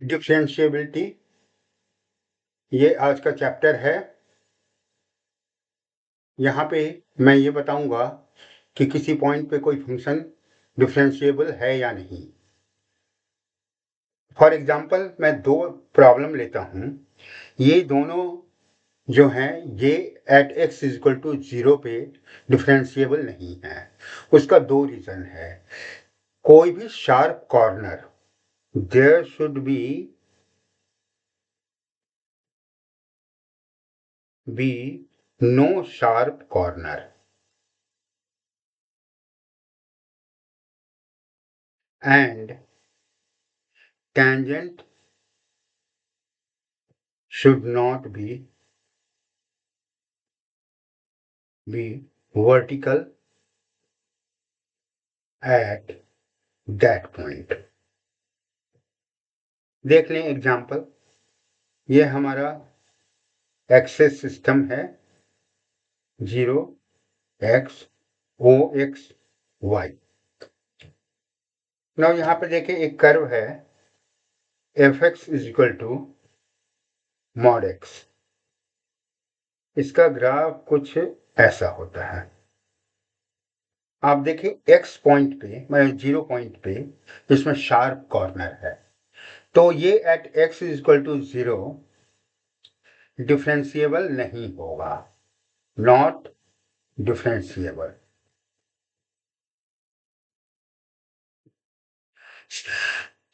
Differentiability, ये आज का चैप्टर है। यहाँ पे मैं ये बताऊंगा कि किसी पॉइंट पे कोई फंक्शन डिफरेंशिएबल है या नहीं। फॉर एग्जांपल मैं दो प्रॉब्लम लेता हूँ, ये दोनों जो हैं ये एट x इक्वल टू 0 पे डिफरेंशिएबल नहीं है। उसका दो रीज़न है। कोई भी sharp corner, there should be no sharp corner, and tangent should not be vertical at that point। देख लें एग्जाम्पल। ये हमारा एक्सेस सिस्टम है 0x OX Y। नाउ यहाँ पे देखें एक कर्व है fx is equal to mod x। इसका ग्राफ कुछ ऐसा होता है। आप देखें x पॉइंट पे, मतलब 0 पॉइंट पे इसमें शार्प कॉर्नर है, तो ये at x is equal to 0 differentiable नहीं होगा, नॉट डिफरेंशिएबल।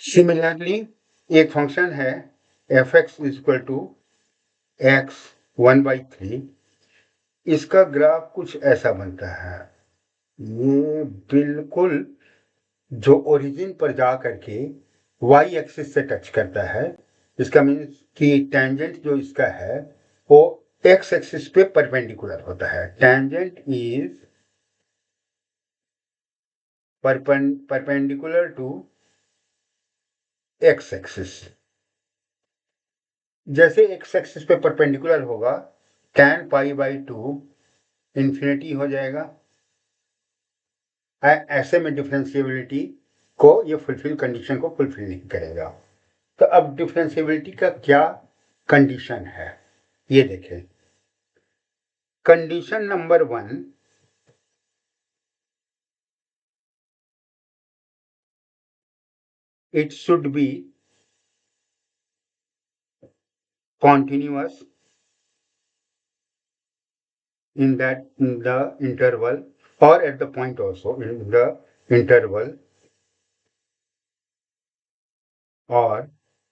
सिमिलरली एक फंक्शन है fx is equal to x 1/3। इसका ग्राफ कुछ ऐसा बनता है। ये बिल्कुल जो ओरिजिन पर जा करके y एक्सिस से टच करता है। इसका मीन्स कि टेंजेंट जो इसका है वो x एक्सिस पे परपेंडिकुलर होता है। Tangent is perpendicular to x axis. जैसे x एक्सिस पे परपेंडिकुलर होगा, tan π/2 इंफिनिटी हो जाएगा। ऐसे में डिफरेंशिएबिलिटी को ये कंडीशन को फुलफिल नहीं करेगा। तो अब डिफरेंशिएबिलिटी का क्या कंडीशन है ये देखें। Condition number 1, it should be continuous in the interval or at the point also in the interval or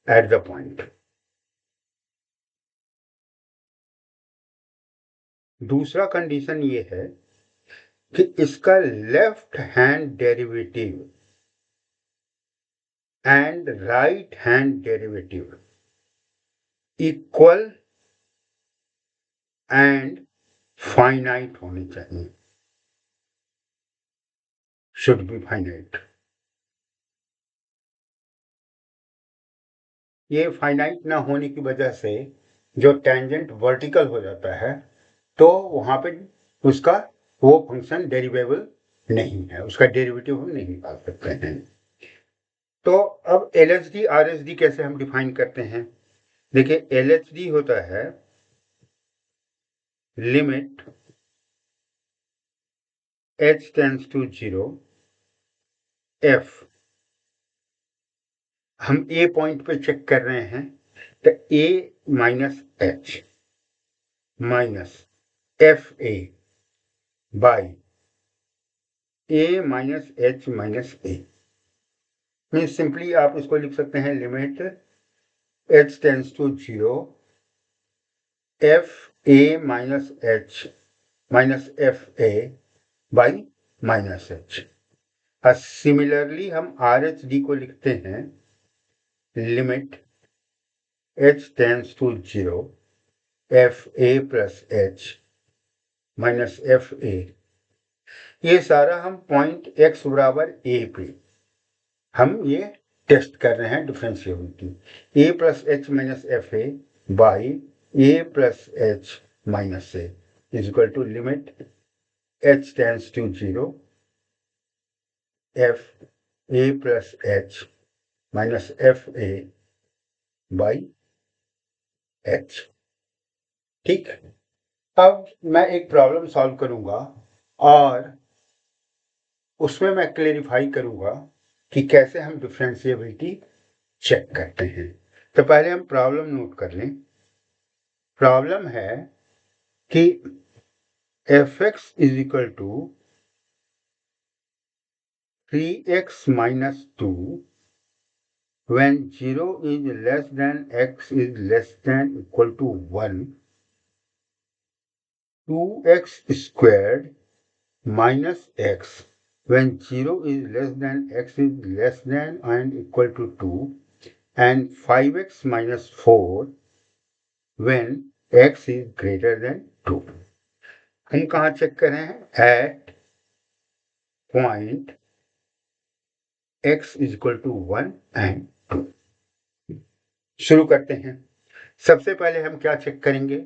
at the point। दूसरा कंडीशन ये है कि इसका left hand derivative and right hand derivative equal and finite होनी चाहिए, should be finite. ये finite ना होने की वजह से जो टेंजेंट वर्टिकल हो जाता है तो वहां पे उसका वो फंक्शन डेरिवेबल नहीं है, उसका डेरिवेटिव हम नहीं निकाल सकते हैं। तो अब LHD RHD कैसे हम डिफाइन करते हैं। देखिए LHD होता है limit h tends to 0 f। हम A पॉइंट पे चेक कर रहे हैं तो A minus h minus FA by A minus h minus A। Means simply आप इसको लिख सकते हैं limit h tends to 0 FA minus h minus FA by minus h। Similarly हम RHD को लिखते हैं limit h tends to 0 FA plus h minus FA। ये सारा हम पॉइंट x बराबर a पे हम ये टेस्ट कर रहे हैं differentiability. a plus h minus FA by a plus h minus a is equal to limit h tends to 0 FA plus h minus FA by h. ठीक, अब मैं एक प्रॉब्लम सॉल्व करूंगा और उसमें मैं क्लेरिफाई करूंगा कि कैसे हम डिफरेंशिएबिलिटी चेक करते हैं। तो पहले हम प्रॉब्लम नोट कर लें। प्रॉब्लम है कि fx is equal to 3x minus 2 when 0 is less than x is less than equal to 1, 2x squared minus x when 0 is less than x is less than and equal to 2, and 5x minus 4 when x is greater than 2. हम कहाँ check कर रहे हैं? At point x is equal to 1 and 2. शुरू करते हैं। सबसे पहले हम क्या चेक करेंगे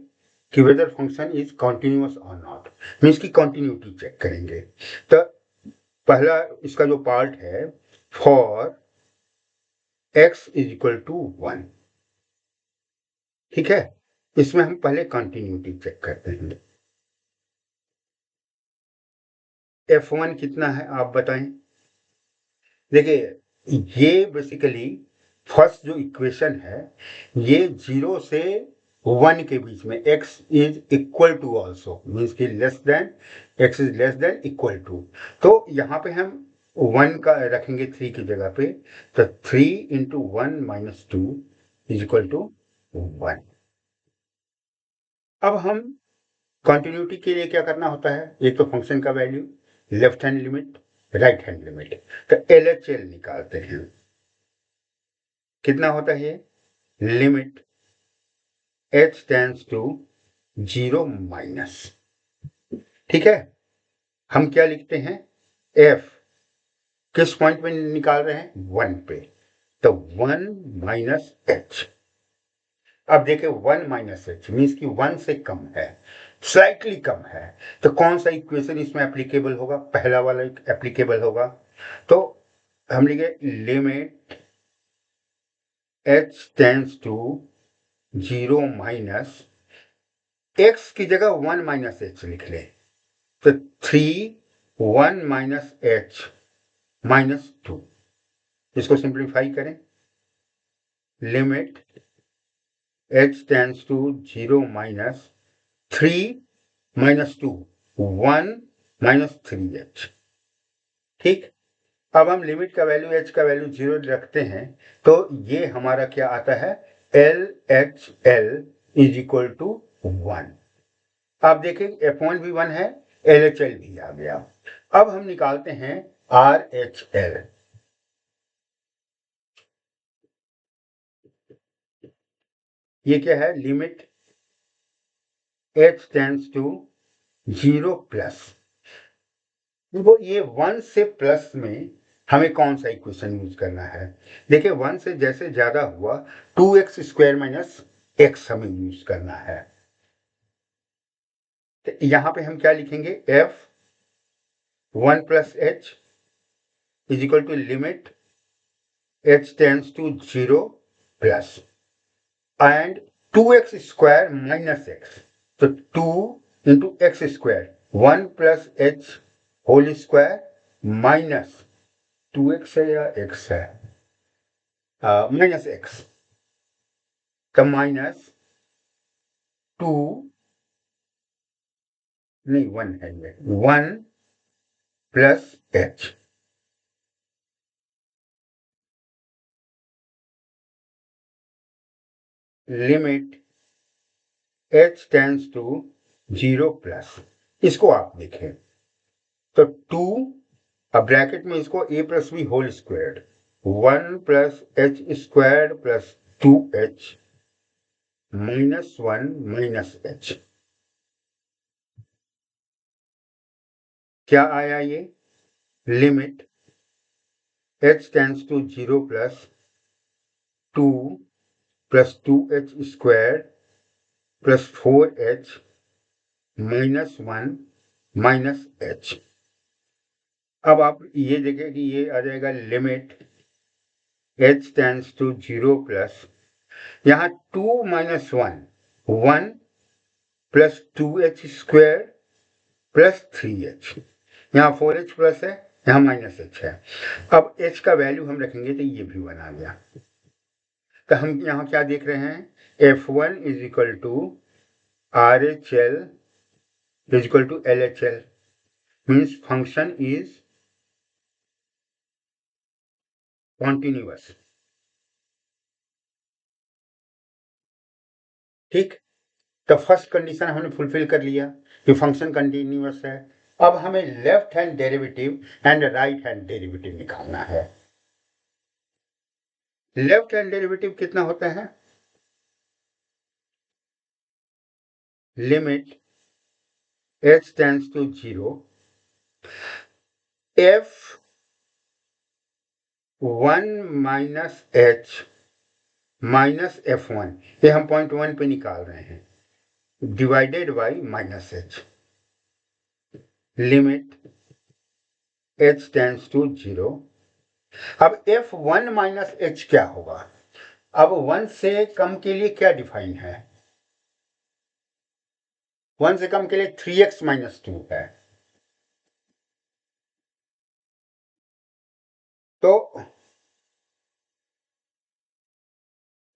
कि वेदर फंक्शन इज कॉन्टिन्यूअस और नॉट, मीन्स की कॉन्टिन्यूटी चेक करेंगे। तो पहला इसका जो पार्ट है, for x is equal to 1, ठीक है, इसमें हम पहले कॉन्टिन्यूटी चेक करते हैं। f1 कितना है आप बताएं। देखिए ये बेसिकली फर्स्ट जो इक्वेशन है ये 0 से 1 के बीच में x is equal to also, means की less than, x is less than equal to. तो यहाँ पे हम 1 का रखेंगे 3 की जगह पे, तो 3 into 1 minus 2 is equal to 1। अब हम कंटिन्यूटी के लिए क्या करना होता है, एक तो फंक्शन का value, left hand limit, right hand limit, तो LHL निकालते हैं। कितना होता है? Limit h tends to 0 minus, ठीक है। हम क्या लिखते हैं? f किस पॉइंट पे निकाल रहे हैं? 1 पे, तो 1 माइनस h। अब देखिए 1 माइनस h मीन्स कि 1 से कम है, स्लाइटली कम है, तो कौन सा इक्वेशन इसमें एप्लीकेबल होगा? पहला वाला एप्लीकेबल होगा। तो हम लिखे limit h tends to 0 minus, x की जगह 1 माइनस h लिख ले, तो 3 1 माइनस h माइनस 2, इसको सिंप्लीफाई करें। Limit h tends to 0 minus 3 minus 2 1 minus 3h, ठीक। अब हम लिमिट का वैल्यू h का वैल्यू 0 रखते हैं, तो ये हमारा क्या आता है? LHL is equal to 1। आप देखें f1 भी 1 है, LHL भी आ गया। अब हम निकालते हैं RHL। ये क्या है? Limit h tends to 0 plus, वो ये 1 से प्लस में हमें कौन सा इक्वेशन यूज करना है? देखिए 1 से जैसे ज्यादा हुआ 2x स्क्वायर माइनस x हमें यूज करना है। तो यहां पे हम क्या लिखेंगे? f 1 plus h is equal to limit h tends to 0 plus and 2x square minus x, तो 2 into x square 1 plus h whole square minus 2x है या x है, माइनस x, तो माइनस 2 नहीं 1 है, ये 1 plus h। Limit h tends to 0 plus, इसको आप देखें तो 2, अब ब्रैकेट में इसको a plus b whole squared 1 plus h squared plus 2h minus 1 minus h, क्या आया ये? Limit h tends to 0 plus 2 plus 2h square plus 4h minus 1 minus h। अब आप ये देखें कि ये आ जाएगा limit h tends to 0 plus यहाँ 2 minus 1 plus 2h square plus 3h, यहाँ 4h प्लस है, यहाँ माइनस h है। अब h का वैल्यू हम रखेंगे तो ये भी 1 आ गया। तो हम यहाँ क्या देख रहे हैं, F1 is equal to RHL is equal to LHL, means function is continuous. ठीक, तो फर्स्ट कंडीशन हमने फुलफिल कर लिया कि फंक्शन कंटिन्यूअस है। अब हमें left hand derivative and right hand derivative निकालना है। लेफ्ट हैंड डेरिवेटिव कितना होता है, limit h tends to 0 F1 minus h minus F1, ये हम पॉइंट 1 पे निकाल रहे हैं, divided by minus h, limit h tends to 0। अब F1 माइनस h क्या होगा, अब 1 से कम के लिए क्या डिफाइन है, 1 से कम के लिए 3x माइनस 2 है। तो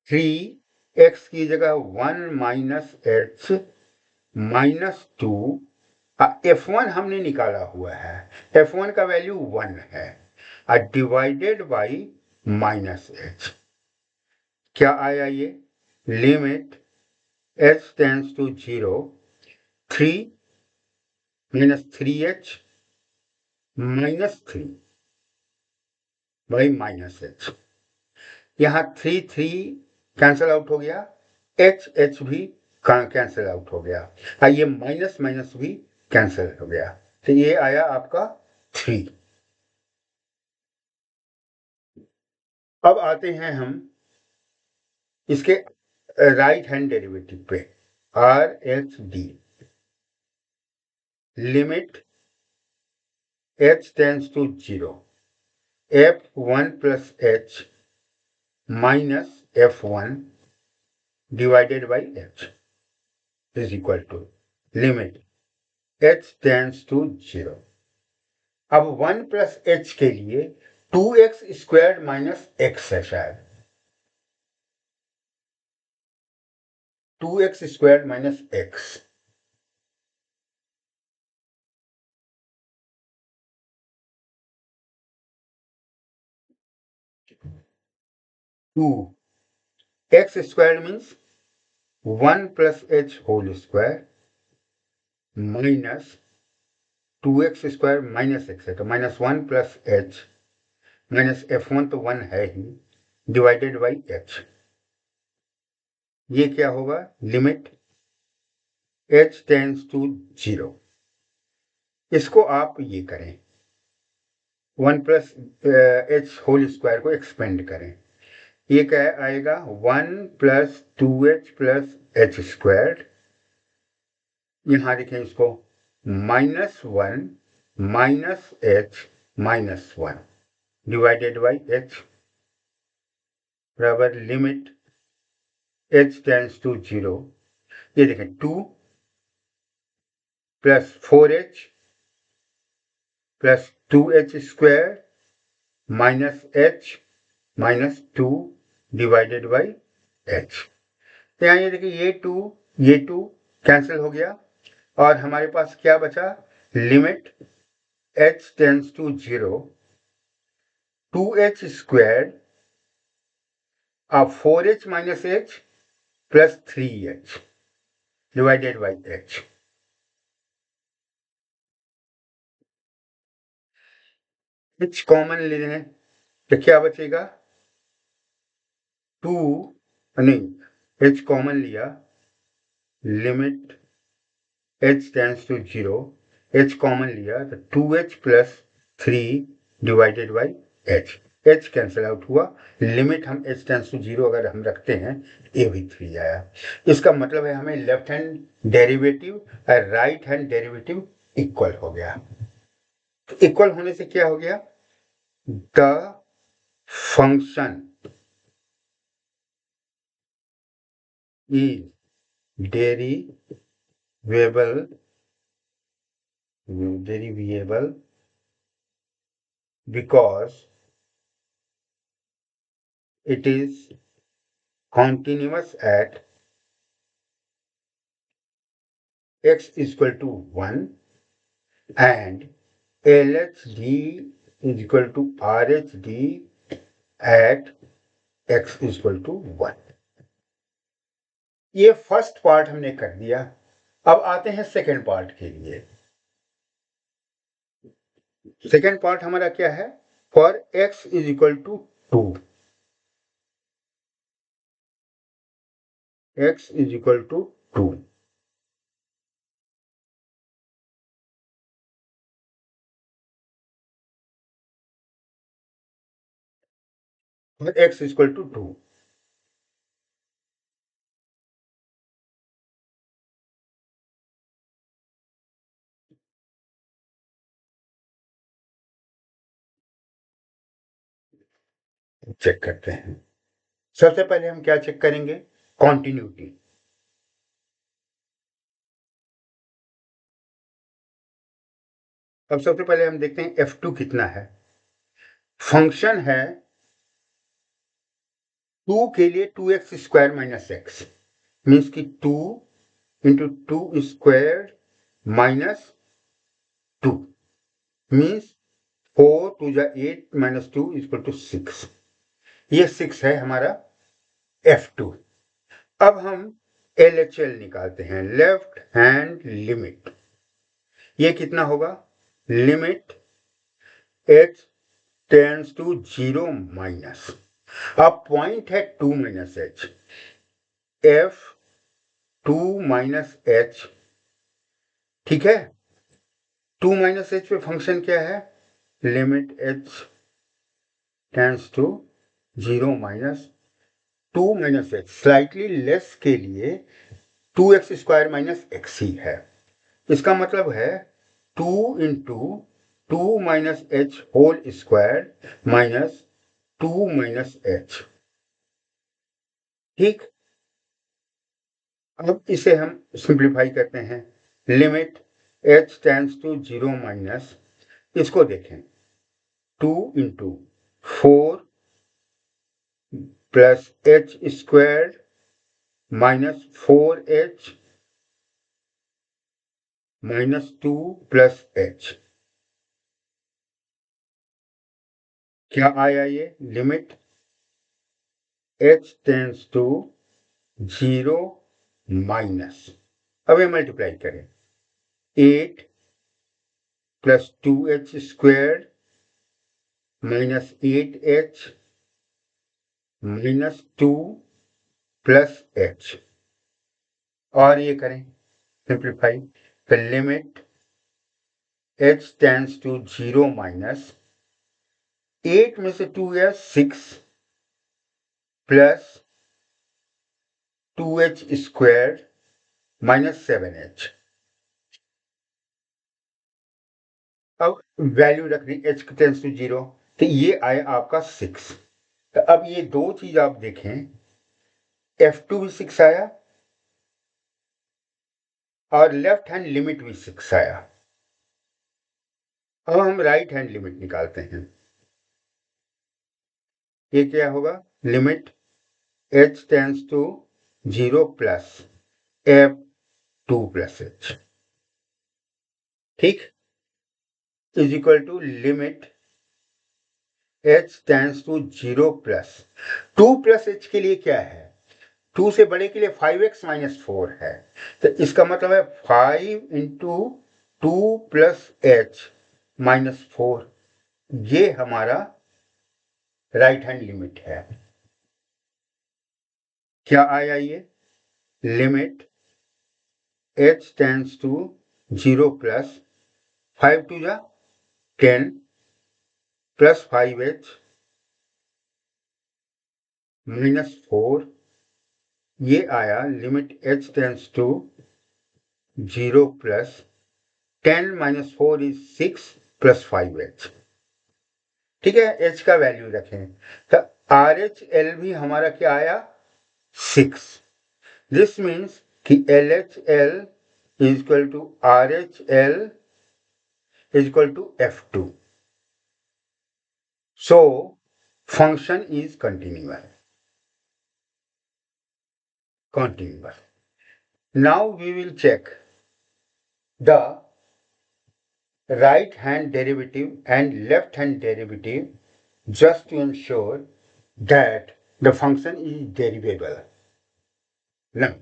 3x की जगह 1 माइनस h माइनस 2, F1 हमने निकाला हुआ है, F1 का वैल्यू 1 है, डिवाइडेड बाई माइनस h, क्या आया ये, limit h tends to 0 3 minus 3h minus 3 by minus h, यहाँ 3 3 कैंसल आउट हो गया, h भी कैंसल आउट हो गया, ये माइनस माइनस भी कैंसल हो गया, तो ये आया आपका 3। अब आते हैं हम इसके राइट हैंड डेरिवेटिव पे, RHD, limit h tends to 0 F1 plus h minus F1 divided by h is equal to limit h tends to 0। अब 1 प्लस h के लिए 2x स्क्वायर माइनस x है, शायद 2x square minus x, two x square means 1 plus h whole square minus 2x square minus x है, तो minus 1 plus h minus F1 तो 1 है ही, divided by h, ये क्या होगा, लिमिट h टेंड्स टू 0। इसको आप ये करें, 1 प्लस h होल स्क्वायर को एक्सपेंड करें, ये क्या आएगा, 1 plus 2h plus h square, यहां देखें इसको, -1 minus h minus 1 divided by h बराबर लिमिट h टेंड्स टू 0, ये देखें 2 plus 4h plus 2h square minus h minus 2 divided by h, तो यहाँ ये देखिए ये 2 कैंसिल हो गया और हमारे पास क्या बचा, limit h tends to 0 2h square 4h minus h plus 3h divided by h, h common ले लें तो क्या बचेगा, 2 नहीं h कॉमन लिया, limit h tends to 0 h common लिया तो 2h plus 3 divided by h cancel out हुआ, लिमिट हम h टेंड्स टू 0 अगर हम रखते हैं ये भी 3 आया। इसका मतलब है हमें लेफ्ट हैंड डेरिवेटिव और राइट हैंड डेरिवेटिव इक्वल हो गया। तो इक्वल होने से क्या हो गया, the function is derivable because it is continuous at x is equal to 1 and LHD is equal to RHD at x is equal to 1। ये फर्स्ट पार्ट हमने कर दिया। अब आते हैं सेकेंड पार्ट के लिए। सेकेंड पार्ट हमारा क्या है? For x is equal to 2, x is equal to 2। और x is equal to 2। Check करते हैं। सबसे पहले हम क्या चेक करेंगे? कॉन्टिन्यूटी। अब सबसे पहले हम देखते हैं f2 कितना है। फंक्शन है 2 के लिए 2x square minus x, means की 2 इंटू 2 स्क्वायर माइनस 2 मीन्स 4 2 जा 8 माइनस 2 इक्वल टू 6। ये 6 है हमारा f2। अब हम LHL निकालते हैं, लेफ्ट हैंड लिमिट। ये कितना होगा? Limit h tends to 0 minus, अब पॉइंट है 2 minus h, f 2 minus h, ठीक है। 2 माइनस h पे फंक्शन क्या है? Limit h tends to 0 minus 2 minus h, slightly less के लिए 2x स्क्वायर माइनस x ही है। इसका मतलब है 2 into 2 minus h whole square minus 2 minus h, ठीक। अब इसे हम सिंप्लीफाई करते हैं। Limit h tends to 0 minus, इसको देखें, 2 into 4 plus h square minus 4h minus 2 plus h, क्या आया ये? Limit h tends to 0 minus, अब ये मल्टीप्लाई करें, 8 plus 2h square minus 8h minus 2 plus h, और ये करें सिंप्लीफाई, तो limit h tends to 0 minus 8 में से 2 है 6 plus 2h square minus 7h। अब वैल्यू रखनी h टेंड्स टू 0, तो ये आया आपका 6। तो अब ये दो चीज आप देखें, f2 भी 6 आया और लेफ्ट हैंड लिमिट भी 6 आया। अब हम राइट हैंड लिमिट निकालते हैं। ये क्या होगा? Limit h tends to 0 plus f2 plus h, ठीक, is equal to limit h tends to 0 plus 2 plus h के लिए क्या है? 2 से बड़े के लिए 5x माइनस 4 है, तो इसका मतलब है 5 इंटू 2 प्लस h माइनस 4, ये हमारा राइट हैंड लिमिट है। क्या आया ये? Limit h tends to 0 plus 5 टू जा 10 प्लस 5h माइनस 4, ये आया limit h tends to 0 plus 10 minus 4 is 6 plus 5h, ठीक है। h का वैल्यू रखें, तो RHL भी हमारा क्या आया? 6। दिस मीन्स कि LHL is equal to RHL is equal to F2. So function is continuous. Now we will check the right hand derivative and left hand derivative just to ensure that the function is derivable. Now,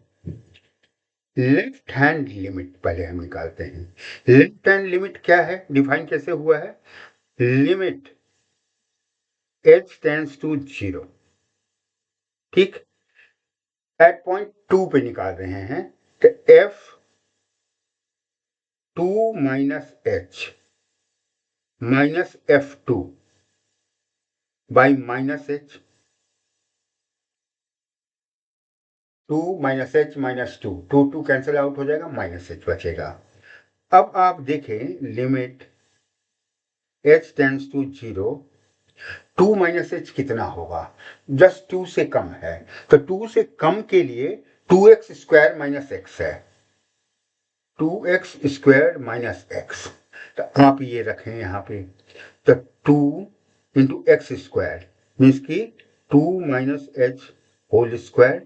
left hand limit पहले हम निकालते हैं. Left hand limit क्या है, define कैसे हुआ है? Limit h tends to 0. ठीक, एट पॉइंट 2 पे निकाल रहे हैं तो F2 minus h minus F2 by minus h, 2 minus h minus 2, 2 cancel out हो जाएगा, माइनस h बचेगा. अब आप देखें limit h tends to 0, 2 minus h कितना होगा? जस्ट 2 से कम है, तो 2 से कम के लिए 2x स्क्वायर माइनस x है, 2x स्क्वायर माइनस x. तो आप ये रखें यहाँ पे, तो 2 इंटू एक्स स्क्वायर मीन्स की 2 minus h whole square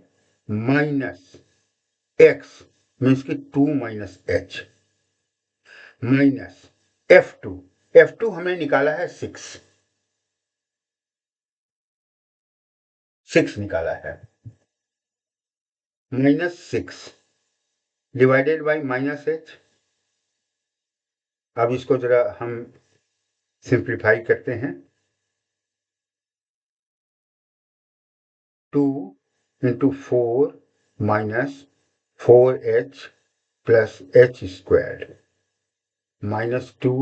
minus x means की 2 माइनस h माइनस F2 हमने निकाला है 6 निकाला है, minus 6 divided by minus h. अब इसको जरा हम सिंप्लीफाई करते हैं. 2 into 4 minus 4h plus h square minus 2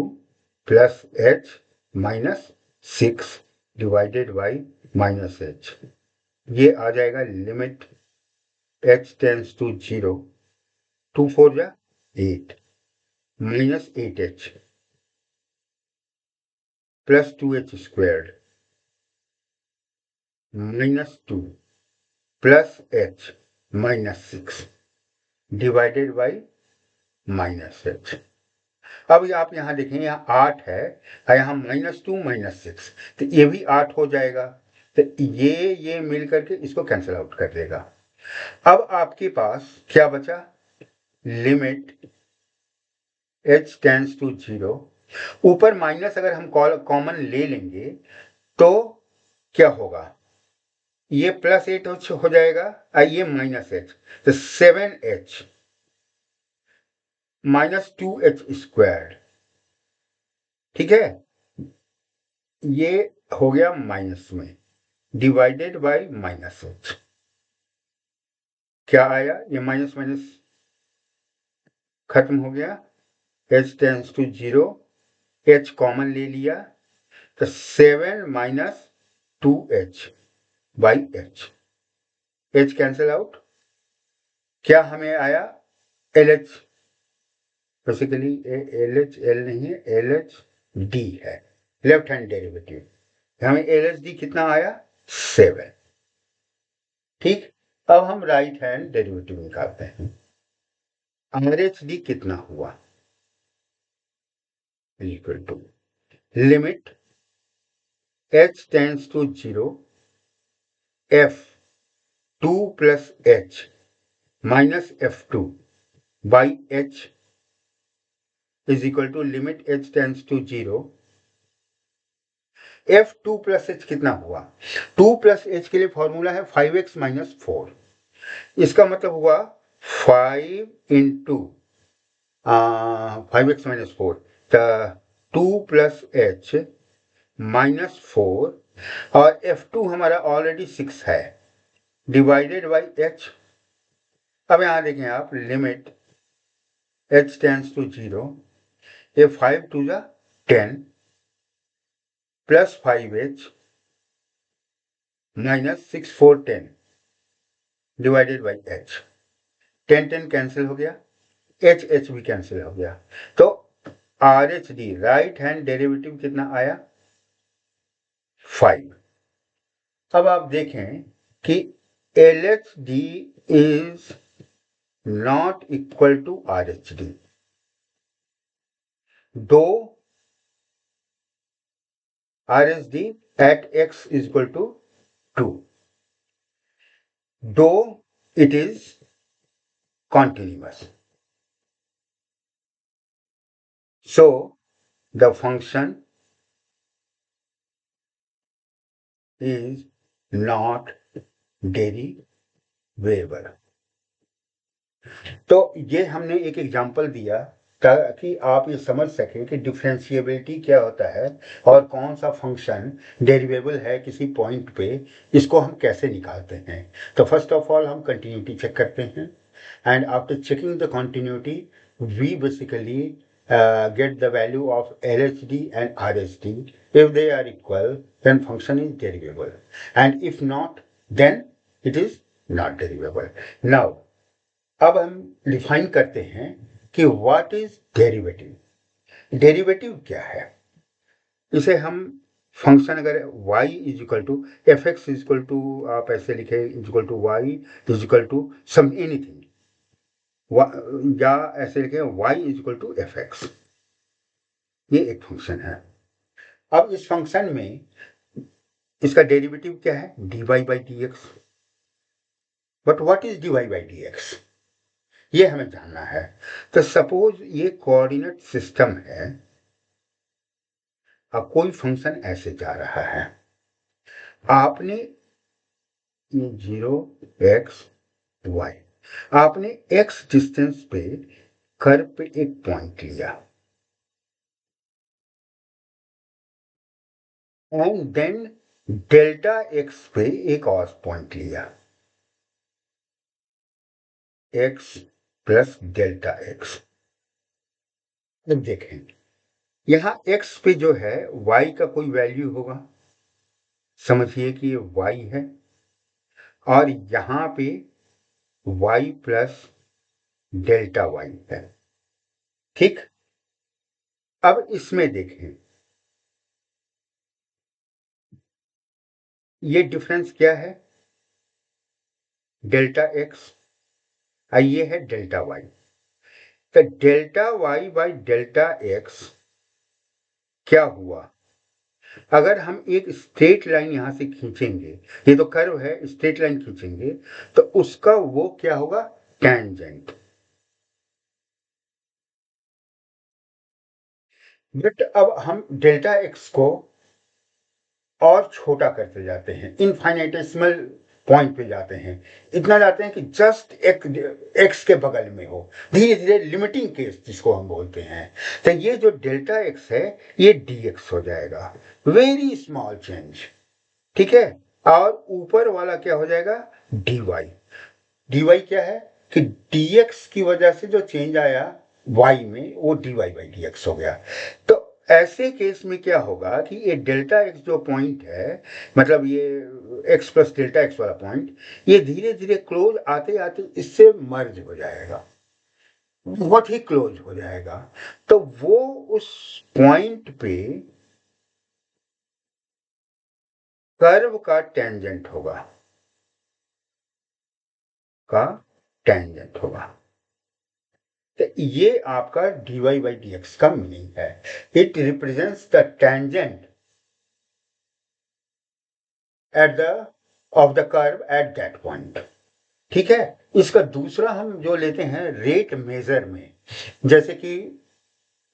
plus h minus 6 divided by minus h. ये आ जाएगा लिमिट h टेंड्स टू 0, 2 4 जा 8 minus 8h plus 2h squared minus 2 plus h minus 6 divided by minus h. अब आप यहां देखें, यहाँ 8 है और यहाँ माइनस 2 माइनस 6, तो ये भी 8 हो जाएगा, तो ये मिल करके इसको कैंसिल आउट कर देगा. अब आपके पास क्या बचा? लिमिट h टेंड्स टू 0, ऊपर माइनस अगर हम कॉमन ले लेंगे तो क्या होगा? ये प्लस 8 हो जाएगा और ये माइनस h, तो 7h माइनस 2h स्क्वायर. ठीक है, ये हो गया माइनस में डिवाइडेड बाय माइनस h. क्या आया? ये माइनस माइनस खत्म हो गया, h tends to 0, h common ले लिया, तो 7 minus 2h by h, h cancel out. क्या हमें आया? LH, बेसिकली LHL नहीं है, LHD है, लेफ्ट हैंड डेरिवेटिव. हमें LHD कितना आया? 7. ठीक, अब हम राइट हैंड डेरिवेटिव निकालते हैं. RHD कितना हुआ? Equal to limit h tends to 0, F2 plus h minus F2 by h is equal to limit h tends to 0, F2 plus h कितना हुआ? 2 प्लस h के लिए फॉर्मूला है 5x माइनस 4. इसका मतलब हुआ 5 इंटू 5x माइनस 4, तो 2 plus h minus 4, और F2 हमारा ऑलरेडी 6 है, डिवाइडेड बाई h. अब यहां देखें आप, लिमिट h टेंड्स टू 0, ये 5 2 जा 10 plus 5h minus 6 4 10 divided by h. 10 cancel हो गया, h भी कैंसिल हो गया, तो RHD राइट हैंड डेरिवेटिव कितना आया? 5. अब आप देखें कि LHD is not equal to RHD. Though RHD at x is equal to 2, though it is continuous. So the function is not derivable. तो ये हमने एक एग्जांपल दिया ताकि आप ये समझ सकें कि डिफरेंशिएबिलिटी क्या होता है और कौन सा फंक्शन डेरिवेबल है किसी पॉइंट पे, इसको हम कैसे निकालते हैं। तो फर्स्ट ऑफ ऑल हम कंटिन्यूटी चेक करते हैं, and after checking the continuity we basically get the value of LHD and RHD. If they are equal, then function is derivable, and if not, then it is not derivable. Now अब हम define करते हैं कि what is derivative. Derivative क्या है? इसे हम function अगर y is equal to f x is equal to, आप ऐसे लिखे is equal to y is equal to some anything, या ऐसे लिखे y is equal to f x, ये एक फंक्शन है। अब इस फंक्शन में इसका डेरिवेटिव क्या है? dy by d x. But what is dy by d x, ये हमें जानना है। तो सपोज ये कोऑर्डिनेट सिस्टम है, अब कोई फंक्शन ऐसे जा रहा है, आपने 0x y, आपने x डिस्टेंस पे कर्व पे एक पॉइंट लिया, एंड देन डेल्टा x पे एक और पॉइंट लिया, x प्लस डेल्टा x। अब देखें यहां x पे जो है y का कोई वैल्यू होगा, समझिए कि ये y है, और यहां पे y प्लस डेल्टा y है। ठीक, अब इसमें देखें ये डिफरेंस क्या है? डेल्टा x, ये है डेल्टा y। तो delta y by delta x क्या हुआ? अगर हम एक स्ट्रेट लाइन यहां से खींचेंगे, ये तो कर्व है, स्ट्रेट लाइन खींचेंगे तो उसका वो क्या होगा? टेंजेंट। बट अब हम डेल्टा x को और छोटा करते जाते हैं, इनफाइनेटेसिमल पॉइंट पे जाते हैं, इतना जाते हैं कि जस्ट एक्स के बगल में हो, धीरे धीरे लिमिटिंग केस जिसको हम बोलते हैं। तो ये जो डेल्टा एक्स है ये dx हो जाएगा, वेरी स्मॉल चेंज, ठीक है। और ऊपर वाला क्या हो जाएगा? dy। dy क्या है कि dx की वजह से जो चेंज आया y में वो dy बाई dx हो गया। तो ऐसे केस में क्या होगा कि ये डेल्टा एक्स जो पॉइंट है, मतलब ये एक्स प्लस डेल्टा एक्स वाला पॉइंट, ये धीरे धीरे क्लोज आते आते इससे मर्ज हो जाएगा, बहुत ही क्लोज हो जाएगा। तो वो उस पॉइंट पे कर्व का टेंजेंट होगा, का टेंजेंट होगा। तो ये आपका dy बाई डी एक्स का मीनिंग है। It represents the tangent at the of the curve at that point, ठीक है। इसका दूसरा हम जो लेते हैं रेट मेजर में, जैसे कि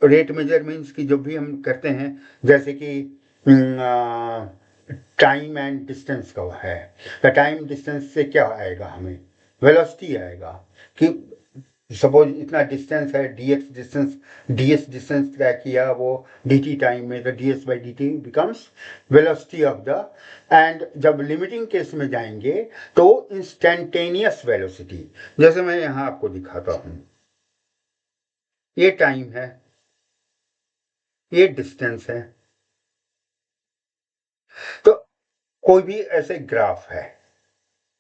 रेट मेजर मीन्स कि जब भी हम करते हैं, जैसे कि टाइम एंड डिस्टेंस का है, तो टाइम डिस्टेंस से क्या आएगा? हमें वेलोसिटी आएगा कि सपोज इतना डिस्टेंस है, ds डिस्टेंस तय किया वो dt टाइम में, तो ds by dt becomes velocity of the, and जब लिमिटिंग केस में जाएंगे तो इंस्टेंटेनियस वेलोसिटी, जैसे मैं यहां आपको दिखाता हूं, ये टाइम है, ये डिस्टेंस है। तो कोई भी ऐसे ग्राफ है,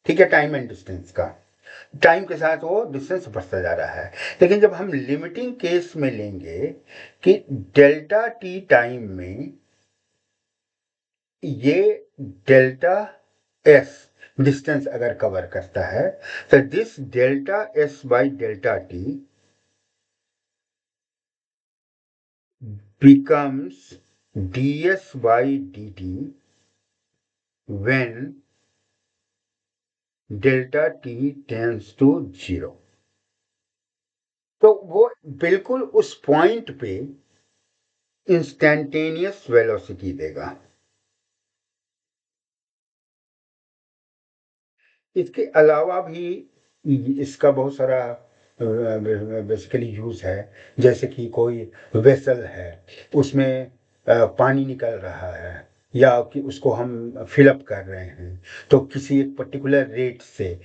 ठीक है, टाइम एंड डिस्टेंस का, टाइम के साथ वो डिस्टेंस बढ़ता जा रहा है। लेकिन जब हम लिमिटिंग केस में लेंगे कि डेल्टा टी टाइम में ये डेल्टा एस, डिस्टेंस अगर कवर करता है, तो this delta S by delta T becomes ds by dt when delta t tends to 0। तो वो बिल्कुल उस पॉइंट पे इंस्टेंटेनियस वेलोसिटी देगा। इसके अलावा भी इसका बहुत सारा बेसिकली यूज है, जैसे कि कोई वेसल है, उसमें पानी निकल रहा है या कि उसको हम फिलअप कर रहे हैं, तो किसी एक पर्टिकुलर रेट से,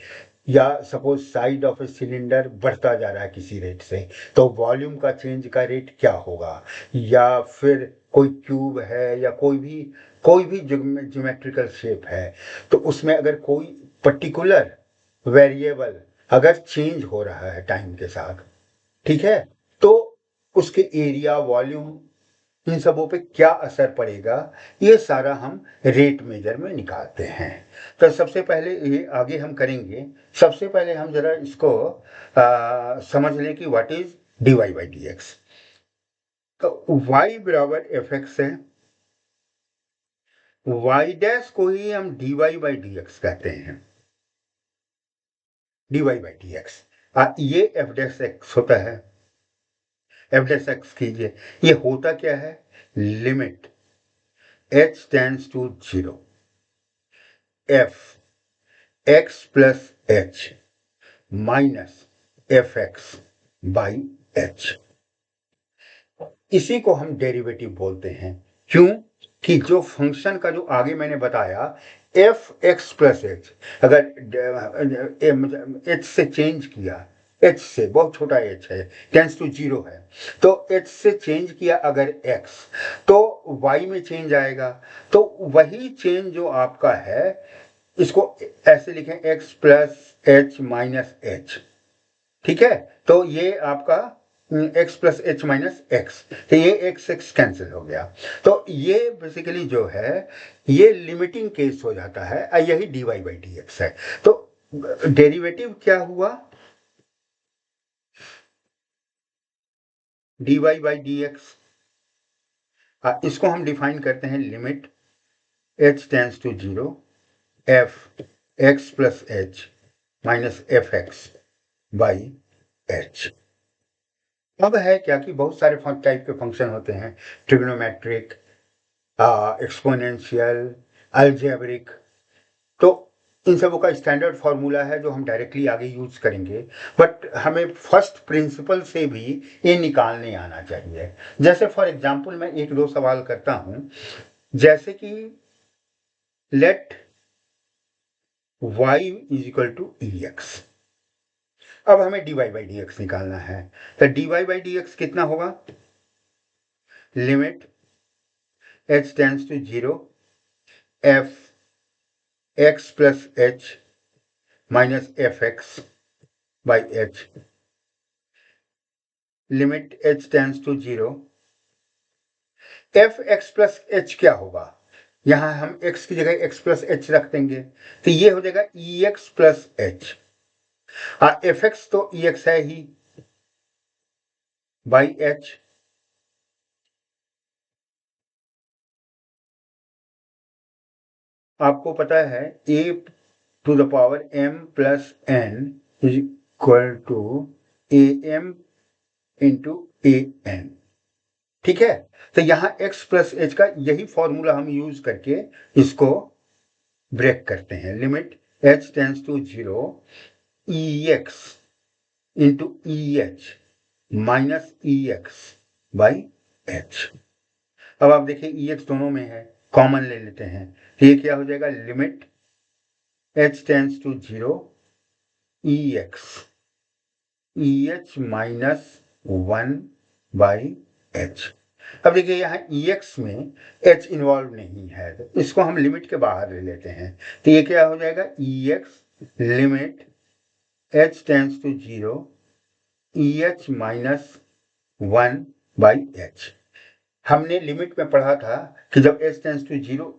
या suppose side of a cylinder बढ़ता जा रहा है किसी रेट से, तो वॉल्यूम का चेंज का रेट क्या होगा, या फिर कोई क्यूब है या कोई भी ज्योमेट्रिकल शेप है, तो उसमें अगर कोई पर्टिकुलर वेरिएबल अगर चेंज हो रहा है टाइम के साथ, ठीक है, तो उसके एरिया, वॉल्यूम, इन सबों पे क्या असर पड़ेगा, ये सारा हम रेट मेजर में निकालते हैं। तो सबसे पहले ये आगे हम करेंगे। सबसे पहले हम जरा इसको समझ लें कि what is dy by d x. तो y बराबर एफ एक्स है, y डैश को ही हम dy बाई डी एक्स कहते हैं, dy बाई डी एक्स। ये एफ डैश एक्स होता है, एफ डैश एक्स कीजिए, ये होता क्या है, limit h tends to 0 f x plus h minus f x by h. इसी को हम डेरिवेटिव बोलते हैं। क्यों कि जो फंक्शन का जो आगे मैंने बताया एफ एक्स प्लस एच, अगर एच से चेंज किया, एच से बहुत छोटा एच है, टेंस टू 0 है, तो एच से चेंज किया अगर एक्स, तो वाई में चेंज आएगा। तो वही चेंज जो आपका है, इसको ऐसे लिखें x plus h minus H, ठीक है। तो ये आपका x plus h minus x, तो ये एक्स एक्स कैंसिल हो गया। तो ये बेसिकली जो है ये लिमिटिंग केस हो जाता है, यही dy बाई डी एक्स है। तो डेरिवेटिव क्या हुआ, dy बाई डी एक्स। इसको हम डिफाइन करते हैं limit h tends to 0 f x plus h minus f x by h. अब है क्या कि बहुत सारे टाइप के फंक्शन होते हैं, ट्रिग्नोमेट्रिक, एक्सपोनेंशियल, अलजेब्रिक। तो इन सबों का स्टैंडर्ड फॉर्मूला है जो हम डायरेक्टली आगे यूज करेंगे, बट हमें फर्स्ट प्रिंसिपल से भी ये निकालने आना चाहिए। जैसे फॉर एग्जांपल मैं एक दो सवाल करता हूं, जैसे कि let y is equal to e x. अब हमें dy बाई डी एक्स निकालना है, तो dy बाई डी एक्स कितना होगा, limit h tends to 0 f x plus h minus f x by h, limit h tends to 0 f x plus h क्या होगा, यहां हम x की जगह x प्लस एच रख देंगे, तो ये हो जाएगा e x plus h. F x तो ई एक्स है ही बाई एच, आपको पता है a to the power m plus n is equal to a m into a n, ठीक है। तो यहां x प्लस एच का यही फॉर्मूला हम यूज करके इसको ब्रेक करते हैं। Limit h tends to 0 e x into e h minus e x by h. अब आप देखिए ई एक्स दोनों में है, कॉमन ले लेते हैं, तो ये क्या हो जाएगा, limit h tends to 0 e x e h minus 1 by h. अब देखिए यहाँ ई एक्स में h इन्वॉल्व नहीं है, तो इसको हम लिमिट के बाहर ले लेते हैं, तो ये क्या हो जाएगा, e x limit h tends to 0 e h minus 1 by h. हमने लिमिट में पढ़ा था कि जब h tends to 0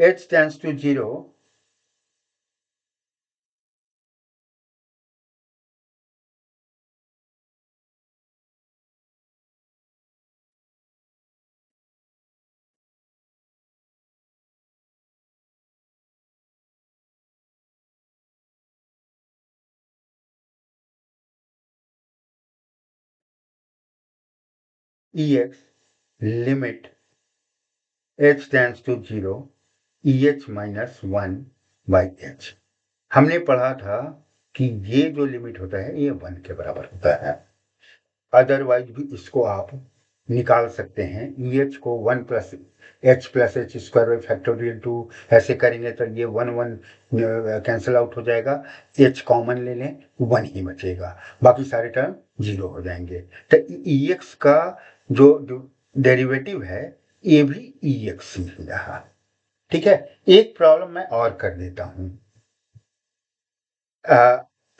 h tends to 0, ex limit h tends to 0 eh minus 1 by h। हमने पढ़ा था कि ये जो लिमिट होता है ये 1 के बराबर होता है। अदरवाइज भी इसको आप निकाल सकते हैं। EH को 1 plus H plus H square factorial 2 ऐसे करेंगे तो ये 1 कैंसिल आउट हो जाएगा। H कॉमन ले लें 1 ही बचेगा, बाकी सारे टर्म 0 हो जाएंगे। तो EX का जो डेरिवेटिव है ये भी EX ही रहा। ठीक है, एक प्रॉब्लम मैं और कर देता हूं।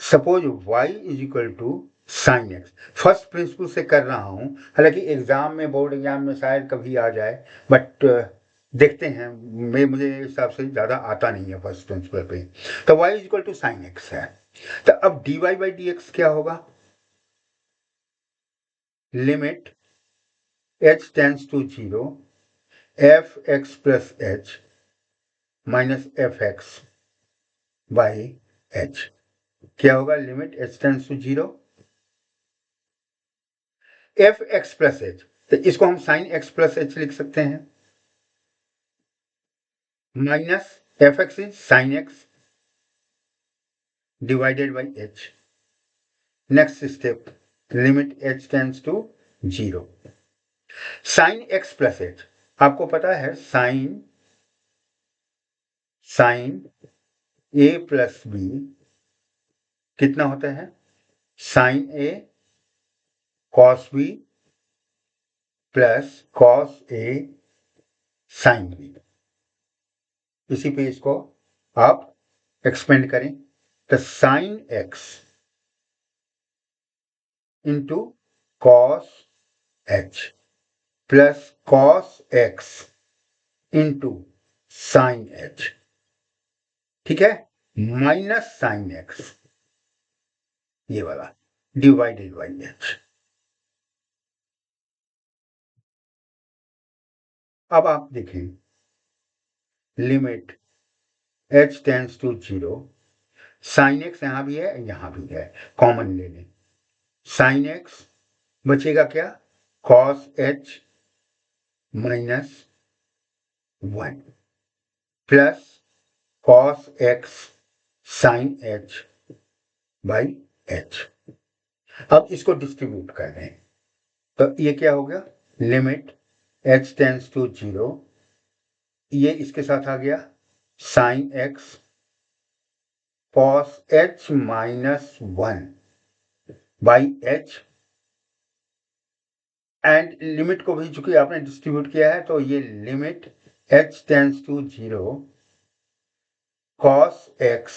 Suppose y is equal to sine x. First principle से कर रहा हूं, हालांकि एग्जाम में, बोर्ड एग्जाम में शायद कभी आ जाए, बट देखते हैं। मुझे हिसाब से ज़्यादा आता नहीं है फर्स्ट प्रिंसिपल पे। तो y is equal to sine x है। तो अब dy बाई डी एक्स क्या होगा? Limit h tends to 0 f x plus h minus f x by h. क्या होगा? Limit h tends to 0 f x plus h. तो इसको हम साइन एक्स प्लस एच लिख सकते हैं, minus f x is sine x divided by h. Next step, limit h tends to 0 sine x plus h. आपको पता है sign ए plus B कितना होता है? Sign A cos B plus cos A sine B. इसी पे इसको आप एक्सपेंड करें तो sign x into cos H plus cos x into sine h. ठीक है, माइनस साइन एक्स ये वाला डिवाइडेड बाई एच। अब आप देखें, limit h tends to 0 sine x यहां भी है यहां भी है, कॉमन ले लें। साइन एक्स बचेगा क्या? Cos h minus 1 plus cos x sine h by h. अब इसको डिस्ट्रीब्यूट कर दें तो ये क्या हो गया? लिमिट h टेंस टू 0, ये इसके साथ आ गया sine x cos h minus 1 by h, and limit को भी चूंकि आपने डिस्ट्रीब्यूट किया है तो ये limit h tends to 0 cos x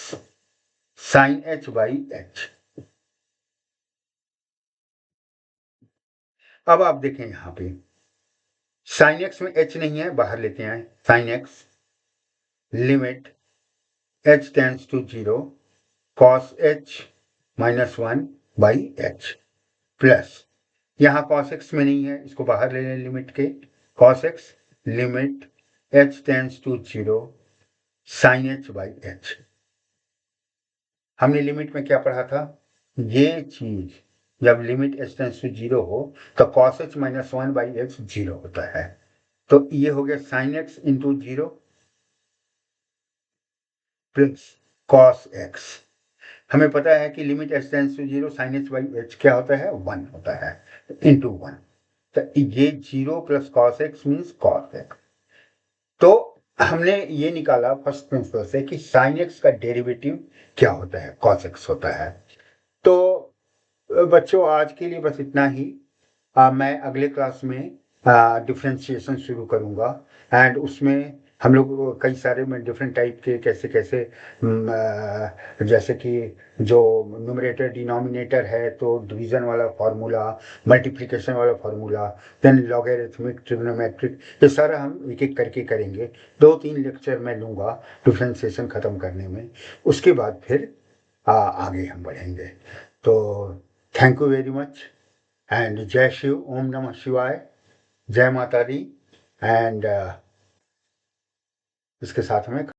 sine h by h. अब आप देखें यहां पे साइन एक्स में h नहीं है, बाहर लेते हैं sine x. Limit h tends to 0 cos h minus 1 by h plus, यहां कॉस एक्स में नहीं है, इसको बाहर ले लें लिमिट के, cos x limit h tends to 0 sine h by h. हमने लिमिट में क्या पढ़ा था? ये चीज जब लिमिट h टेंस टू 0 हो तो cos h minus 1 by x 0 होता है। तो ये हो गया sine x into 0 plus cos x. हमें पता है कि limit h tends to 0 sine h by h क्या होता है? 1 होता है, इंटू 1। तो ये 0 plus cos x means cos x. तो हमने ये निकाला फर्स्ट प्रिंसिपल से कि साइन एक्स का डेरिवेटिव क्या होता है? कॉस एक्स होता है। तो बच्चों आज के लिए बस इतना ही। मैं अगले क्लास में डिफ्रेंशिएशन शुरू करूंगा एंड उसमें हम लोग कई सारे में डिफरेंट टाइप के कैसे कैसे जैसे कि जो न्यूमरेटर डिनोमिनेटर है तो डिवीजन वाला फार्मूला, मल्टीप्लिकेशन वाला फार्मूला, देन लॉगरिथमिक, ट्रिग्नोमेट्रिक, ये सारा हम एक एक करके करेंगे। 2-3 लेक्चर मैं लूँगा डिफ्रेंसिएशन ख़त्म करने में, उसके बाद फिर आगे हम बढ़ेंगे। तो thank you very much and जय शिव, ओम नमः शिवाय, जय माता दी एंड इसके साथ में